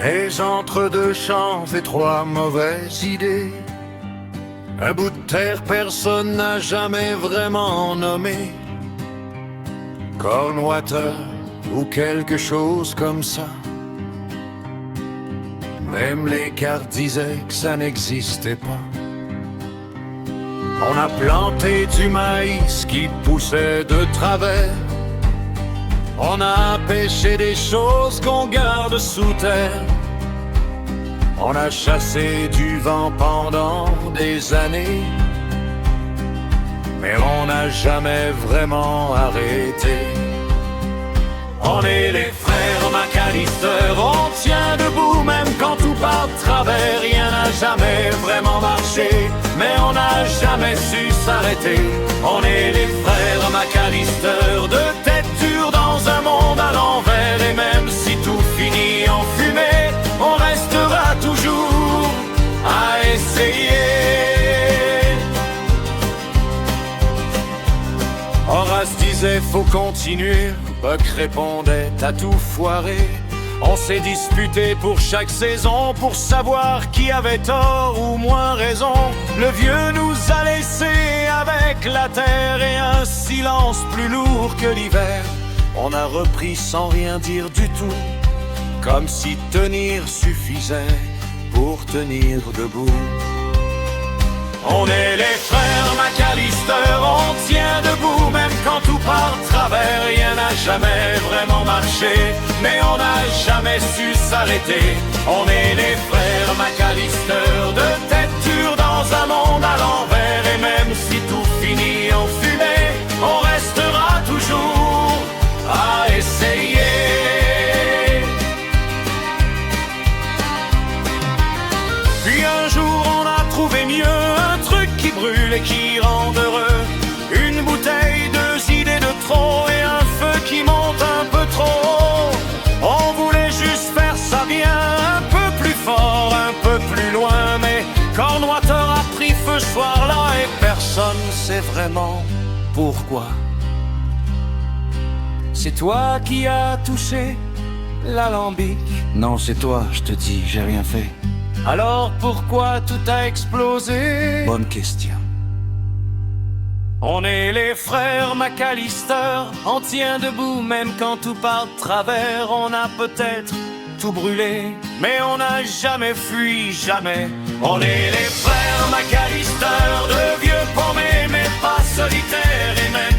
Mais entre deux champs et trois mauvaises idées, un bout de terre personne n'a jamais vraiment nommé, Cornwater ou quelque chose comme ça. Même les cartes disaient que ça n'existait pas. On a planté du maïs qui poussait de travers. On a pêché des choses qu'on garde sous terre. On a chassé du vent pendant des années, mais on n'a jamais vraiment arrêté. On est les frères McAllister, on tient debout même quand tout part de travers. Rien n'a jamais vraiment marché, mais on n'a jamais su s'arrêter. On est les frères McAllister, de tête dure dans un monde à l'envers. Et même si tout finit en fumée, on restera toujours à essayer. Horace disait faut continuer, Buck répondait t'as tout foiré. On s'est disputé pour chaque saison pour savoir qui avait tort ou moins raison. Le vieux nous a laissés avec la terre et un silence plus lourd que l'hiver. On a repris sans rien dire du tout, comme si tenir suffisait pour tenir debout. On est les frères McAllister, on tient debout même quand tout part de travers. Rien n'a jamais vraiment marché, mais on n'a jamais su s'arrêter. On est les frères McAllister, de tête dure dans un monde à l'envers. Et même si tout finit en fumée, on restera toujours à essayer. Puis un jour on a trouvé mieux, un truc qui brûle et qui rend heureux. Une bouteille, deux idées de trop et un feu qui monte un peu trop. On voulait juste faire ça bien, un peu plus fort, un peu plus loin. Mais Cornwater a pris feu ce soir-là et personne sait vraiment pourquoi. C'est toi qui as touché l'alambic. Non, c'est toi, je te dis, j'ai rien fait. Alors pourquoi tout a explosé? Bonne question. On est les frères McAllister, on tient debout même quand tout part de travers. On a peut-être tout brûlé, mais on n'a jamais fui, jamais. On est les frères McAllister, de vieux paumés mais pas solitaires. Et même